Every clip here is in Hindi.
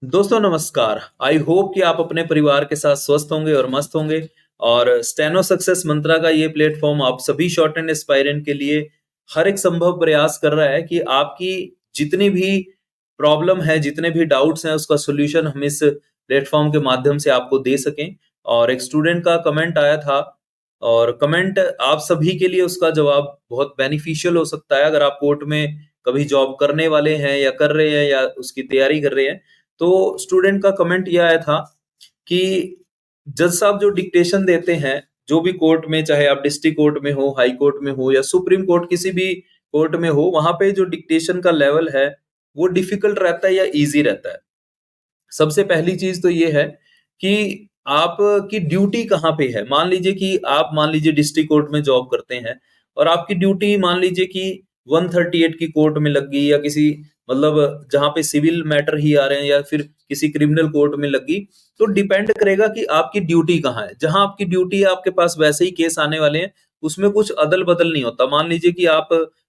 दोस्तों नमस्कार। आई होप कि आप अपने परिवार के साथ स्वस्थ होंगे और मस्त होंगे। और स्टेनो सक्सेस मंत्रा का ये प्लेटफॉर्म आप सभी शॉर्ट एंड एस्पायरेंट के लिए हर एक संभव प्रयास कर रहा है कि आपकी जितनी भी प्रॉब्लम है, जितने भी डाउट्स हैं, उसका सॉल्यूशन हम इस प्लेटफॉर्म के माध्यम से आपको दे सकें। और एक स्टूडेंट का कमेंट आया था, और कमेंट आप सभी के लिए उसका जवाब बहुत बेनिफिशियल हो सकता है अगर आप कोर्ट में कभी जॉब करने वाले हैं या कर रहे हैं या उसकी तैयारी कर रहे हैं। तो स्टूडेंट का कमेंट ये आया था कि जज साहब जो डिक्टेशन देते हैं, जो भी कोर्ट में, चाहे आप डिस्ट्रिक्ट कोर्ट में हो, हाई कोर्ट में हो या सुप्रीम कोर्ट किसी भी कोर्ट में हो, वहां पे जो डिक्टेशन का लेवल है वो डिफिकल्ट रहता है या इजी रहता है। सबसे पहली चीज तो ये है कि आपकी ड्यूटी कहाँ पे है। मान लीजिए डिस्ट्रिक्ट कोर्ट में जॉब करते हैं और आपकी ड्यूटी मान लीजिए कि 138 की कोर्ट में लग गई, या किसी मतलब जहाँ पे सिविल मैटर ही आ रहे हैं, या फिर किसी क्रिमिनल कोर्ट में लग गई। तो डिपेंड करेगा कि आपकी ड्यूटी कहाँ है। जहां आपकी ड्यूटी है, आपके पास वैसे ही केस आने वाले हैं, उसमें कुछ अदल बदल नहीं होता। मान लीजिए कि आप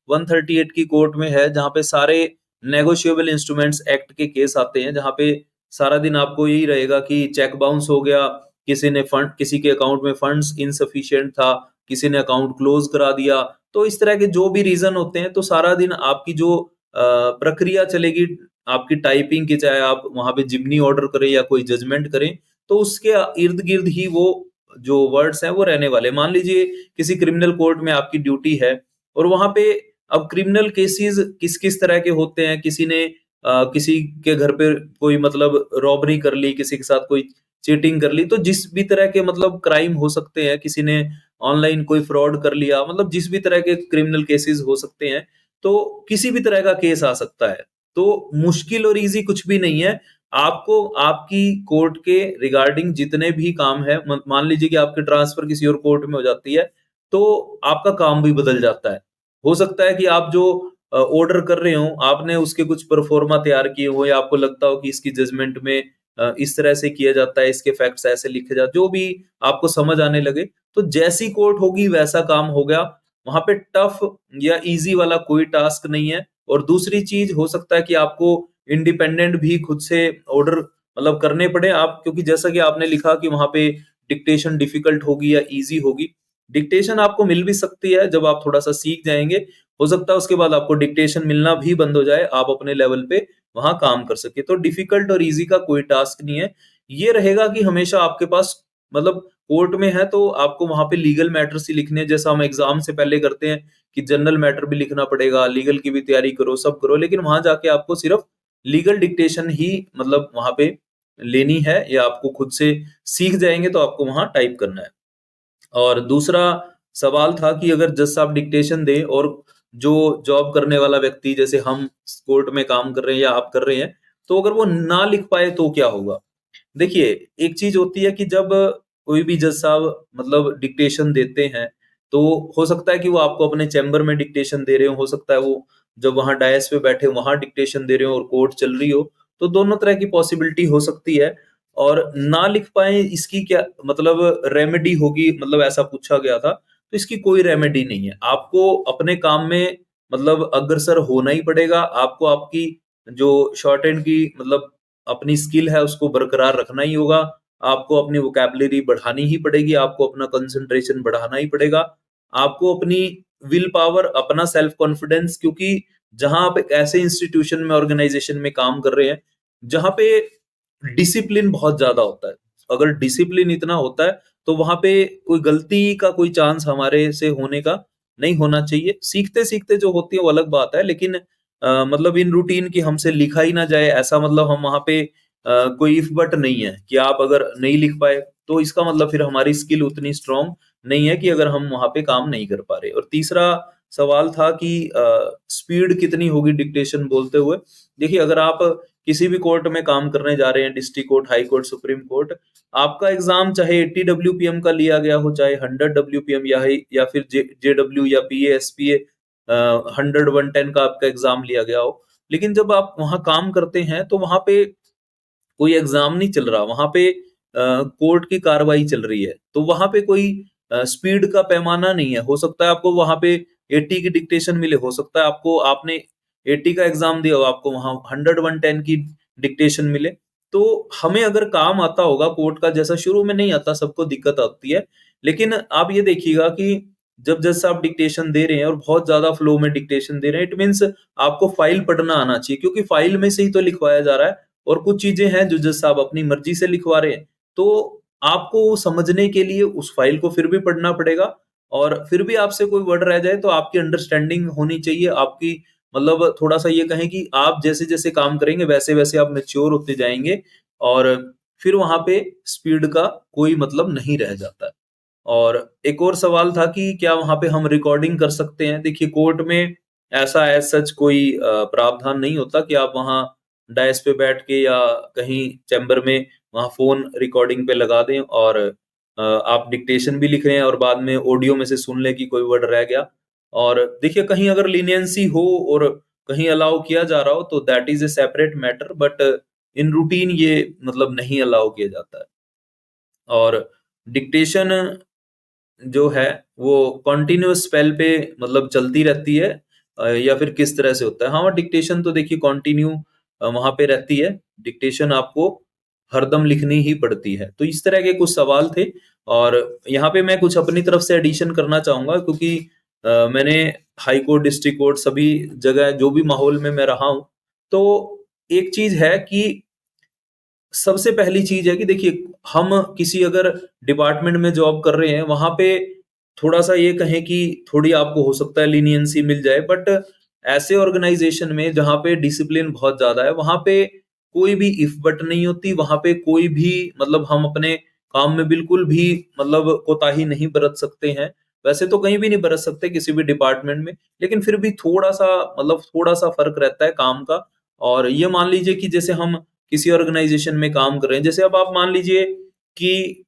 138 की कोर्ट में है, जहां पे सारे नेगोशिएबल इंस्ट्रूमेंट्स एक्ट के केस आते हैं, जहां पे सारा दिन आपको यही रहेगा कि चेक बाउंस हो गया, किसी के अकाउंट में फंड्स इनसफिशिएंट था, किसी ने अकाउंट क्लोज करा दिया। तो इस तरह के जो भी रीजन होते हैं, तो सारा दिन आपकी जो प्रक्रिया चलेगी आपकी टाइपिंग की, चाहे आप वहां पे जिम्नी ऑर्डर करें या कोई जजमेंट करें, तो उसके इर्द गिर्द ही वो जो वर्ड्स हैं वो रहने वाले। मान लीजिए किसी क्रिमिनल कोर्ट में आपकी ड्यूटी है, और वहां पे अब क्रिमिनल केसेस किस किस तरह के होते हैं। किसी ने किसी के घर पे कोई मतलब रॉबरी कर ली, किसी के साथ कोई चीटिंग कर ली, तो जिस भी तरह के मतलब क्राइम हो सकते हैं, किसी ने ऑनलाइन कोई फ्रॉड कर लिया, मतलब जिस भी तरह के क्रिमिनल केसेस हो सकते हैं, तो किसी भी तरह का केस आ सकता है। तो मुश्किल और इजी कुछ भी नहीं है। आपको आपकी कोर्ट के रिगार्डिंग जितने भी काम है, मान लीजिए कि आपकी ट्रांसफर किसी और कोर्ट में हो जाती है, तो आपका काम भी बदल जाता है। हो सकता है कि आप जो ऑर्डर कर रहे हो, आपने उसके कुछ प्रोफार्मा तैयार किए हो, या आपको लगता हो कि इसकी जजमेंट में इस तरह से किया जाता है, इसके फैक्ट्स ऐसे लिखे जाते, जो भी आपको समझ आने लगे, तो जैसी कोर्ट होगी वैसा काम हो गया। वहां पे टफ या इजी वाला कोई टास्क नहीं है। और दूसरी चीज, हो सकता है कि आपको इंडिपेंडेंट भी खुद से ऑर्डर मतलब करने पड़े आप, क्योंकि जैसा कि आपने लिखा कि वहां पे डिक्टेशन डिफिकल्ट होगी या इजी होगी। डिक्टेशन आपको मिल भी सकती है जब आप थोड़ा सा सीख जाएंगे। हो सकता है उसके बाद आपको डिक्टेशन मिलना भी बंद हो जाए, आप अपने लेवल पे वहां काम कर सके। तो डिफिकल्ट और इजी का कोई टास्क नहीं है। ये रहेगा कि हमेशा आपके पास मतलब कोर्ट में है तो आपको वहां पे लीगल मैटर्स ही लिखने हैं, जैसा हम एग्जाम से पहले करते हैं कि जनरल मैटर भी लिखना पड़ेगा, लीगल की भी तैयारी करो, सब करो, लेकिन वहां जाके आपको सिर्फ लीगल डिक्टेशन ही मतलब वहां पे लेनी है, या आपको खुद से सीख जाएंगे तो आपको वहां टाइप करना है। और दूसरा सवाल था कि अगर जज साहब डिक्टेशन दे और जो जॉब करने वाला व्यक्ति, जैसे हम कोर्ट में काम कर रहे हैं या आप कर रहे हैं, तो अगर वो ना लिख पाए तो क्या होगा। देखिए, एक चीज होती है कि जब कोई भी जज साहब मतलब डिक्टेशन देते हैं, तो हो सकता है कि वो आपको अपने चैम्बर में डिक्टेशन दे रहे हो सकता है वो जब वहां डायस पे बैठे वहां डिक्टेशन दे रहे हो और कोर्ट चल रही हो। तो दोनों तरह की पॉसिबिलिटी हो सकती है। और ना लिख पाए इसकी क्या मतलब रेमेडी होगी, मतलब ऐसा पूछा गया था। तो इसकी कोई रेमेडी नहीं है। आपको अपने काम में मतलब अग्रसर होना ही पड़ेगा। आपको आपकी जो शॉर्ट हैंड की मतलब अपनी स्किल है उसको बरकरार रखना ही होगा। आपको अपनी वोकैबुलरी बढ़ानी ही पड़ेगी, आपको अपना कंसंट्रेशन बढ़ाना ही पड़ेगा। आपको अपनी विल पावर, अपना सेल्फ कॉन्फिडेंस, क्योंकि जहां आप एक ऐसे इंस्टीट्यूशन में, ऑर्गेनाइजेशन में काम कर रहे हैं जहां पे डिसिप्लिन बहुत ज्यादा होता है। अगर डिसिप्लिन इतना होता है तो वहां पे कोई गलती का कोई चांस हमारे से होने का नहीं होना चाहिए। सीखते सीखते जो होती है वो अलग बात है, लेकिन मतलब इन रूटीन की हमसे लिखा ही ना जाए, ऐसा मतलब हम वहां पे कोई इफ बट नहीं है कि आप अगर नहीं लिख पाए तो इसका मतलब फिर हमारी स्किल उतनी स्ट्रांग नहीं है कि अगर हम वहां पे काम नहीं कर पा रहे। और तीसरा सवाल था कि स्पीड कितनी होगी डिक्टेशन बोलते हुए। देखिए, अगर आप किसी भी कोर्ट में काम करने जा रहे हैं, district court, high court, supreme court, आपका एग्जाम चाहे 80 डब्ल्यूपीएम का लिया गया हो, चाहे 100 डब्ल्यूपीएम या फिर जेडब्ल्यू या पीए एसपीए 100 110 का आपका एग्जाम लिया गया हो, लेकिन जब आप वहां काम करते हैं तो वहां पे कोई एग्जाम नहीं चल रहा, वहां पे कोर्ट की कार्रवाई चल रही है। तो वहां पे कोई स्पीड का पैमाना नहीं है। हो सकता है आपको वहां पे 80 की डिक्टेशन मिले, हो सकता है आपको आपने 80 का एग्जाम दिया हो, आपको वहां 100 110 की डिक्टेशन मिले। तो हमें अगर काम आता होगा कोर्ट का, जैसा शुरू में नहीं आता, सबको दिक्कत आती है, लेकिन आप ये देखिएगा कि जब जज साहब डिक्टेशन दे रहे हैं और बहुत ज़्यादा फ्लो में डिक्टेशन दे रहे हैं, इट मीन्स आपको फाइल पढ़ना आना चाहिए, क्योंकि फाइल में से ही तो लिखवाया जा रहा है और कुछ चीज़ें हैं जो जज साहब अपनी मर्ज़ी से लिखवा रहे हैं। तो आपको समझने के लिए उस फाइल को फिर भी पढ़ना पड़ेगा, और फिर भी आपसे कोई वर्ड रह जाए तो आपकी अंडरस्टैंडिंग होनी चाहिए, आपकी मतलब थोड़ा-सा ये कहें कि आप जैसे-जैसे काम करेंगे वैसे-वैसे आप मैच्योर होते जाएँगे, और फिर वहाँ पे स्पीड का कोई मतलब नहीं रह जाता है। और एक और सवाल था कि क्या वहाँ पे हम रिकॉर्डिंग कर सकते हैं? देखिए, कोर्ट में ऐसा एज़ सच कोई प्रावधान नहीं होता कि आप वहाँ डायस पे बैठ के या कहीं चैम्बर में वहाँ फ़ोन रिकॉर्डिंग पे लगा दें और आप डिक्टेशन भी लिख रहे हैं और बाद में ऑडियो में से सुन लें कि कोई वर्ड रह गया। और देखिए, कहीं अगर लीनिएंसी हो और कहीं अलाउ किया जा रहा हो तो that is a separate matter, but in routine ये मतलब नहीं अलाउ किया जाता है। और डिक्टेशन जो है वो कंटीन्यूअस स्पेल पे मतलब चलती रहती है, या फिर किस तरह से होता है? हाँ, डिक्टेशन तो देखिए कंटिन्यू वहाँ पे रहती है। डिक्टेशन आपको हरदम लिखनी ही पड़ती है। तो इस तरह के कुछ सवाल थे, और यहाँ पे मैं कुछ अपनी तरफ से एडिशन करना चाहूँगा, क्योंकि मैंने हाई कोर्ट, डिस्ट्रिक्ट कोर्ट सभी जगह जो भी माहौल में मैं रहा हूँ, तो एक चीज़ है कि सबसे पहली चीज़ है कि देखिए, हम किसी अगर डिपार्टमेंट में जॉब कर रहे हैं, वहाँ पे थोड़ा-सा ये कहें कि थोड़ी आपको हो सकता है लीनिएंसी मिल जाए, बट ऐसे ऑर्गनाइज़ेशन में जहाँ पे डिसिप्लिन बहुत ज़्यादा है, वहाँ पे कोई भी इफ बट नहीं होती, वहाँ पे कोई भी मतलब हम अपने काम में बिल्कुल भी मतलब कोताही नहीं बरत सकते हैं। वैसे तो कहीं भी नहीं बरत सकते किसी भी डिपार्टमेंट में, लेकिन फिर भी थोड़ा-सा मतलब थोड़ा-सा फ़र्क रहता है काम का। और ये मान लीजिए कि जैसे हम किसी ऑर्गेनाइजेशन में काम कर रहे हैं। जैसे अब आप मान लीजिए कि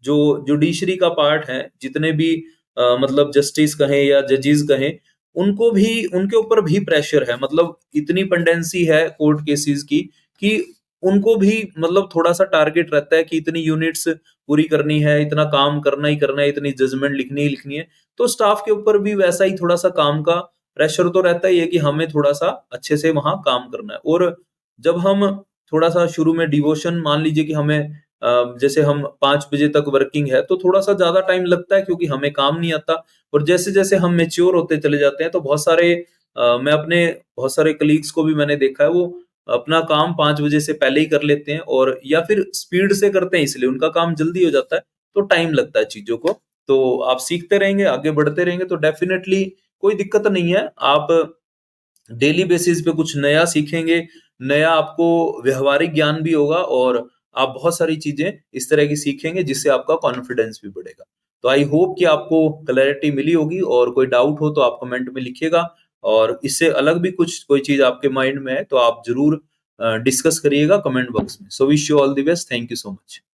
जो जुडिशरी का पार्ट है, जितने भी मतलब जस्टिस कहें या जजेस कहें, उनको भी उनके ऊपर भी प्रेशर है। मतलब इतनी पेंडेंसी है कोर्ट केसेस की कि उनको भी मतलब थोड़ा-सा टारगेट रहता है कि इतनी यूनिट्स पूरी करनी है, इतना काम करना ही करना है, इतनी जजमेंट लिखनी ही लिखनी है। तो स्टाफ के ऊपर भी वैसा ही थोड़ा-सा काम का प्रेशर तो रहता ही है कि हमें थोड़ा-सा अच्छे से वहाँ काम करना है। और जब हम थोड़ा-सा शुरू में डिवोशन मान लीजिए कि हमें जैसे हम 5 बजे तक वर्किंग है, तो थोड़ा-सा ज़्यादा टाइम लगता है क्योंकि हमें काम नहीं आता। और जैसे-जैसे हम मैच्योर होते चले जाते हैं, तो बहुत सारे मैं अपने बहुत सारे कलीग्स को भी मैंने देखा है, वो अपना काम 5 बजे से पहले ही कर लेते हैं, और या फिर स्पीड से करते हैं, इसलिए उनका काम जल्दी हो जाता है, तो टाइम लगता है चीज़ों को। तो आप सीखते रहेंगे, आगे बढ़ते रहेंगे, तो डेफ़िनेटली कोई दिक्कत नहीं है। आप डेली बेसिस पे कुछ नया सीखेंगे, नया आपको व्यावहारिक ज्ञान भी होगा, और आप बहुत सारी चीज़ें इस तरह की सीखेंगे जिससे आपका कॉन्फिडेंस भी बढ़ेगा। तो आई होप कि आपको क्लैरिटी मिली होगी, और कोई डाउट हो तो आप कमेंट में लिखिएगा, और इससे अलग भी कुछ कोई चीज़ आपके माइंड में है तो आप ज़रूर डिस्कस करिएगा कमेंट बॉक्स में। So wish you all the best. Thank you so much.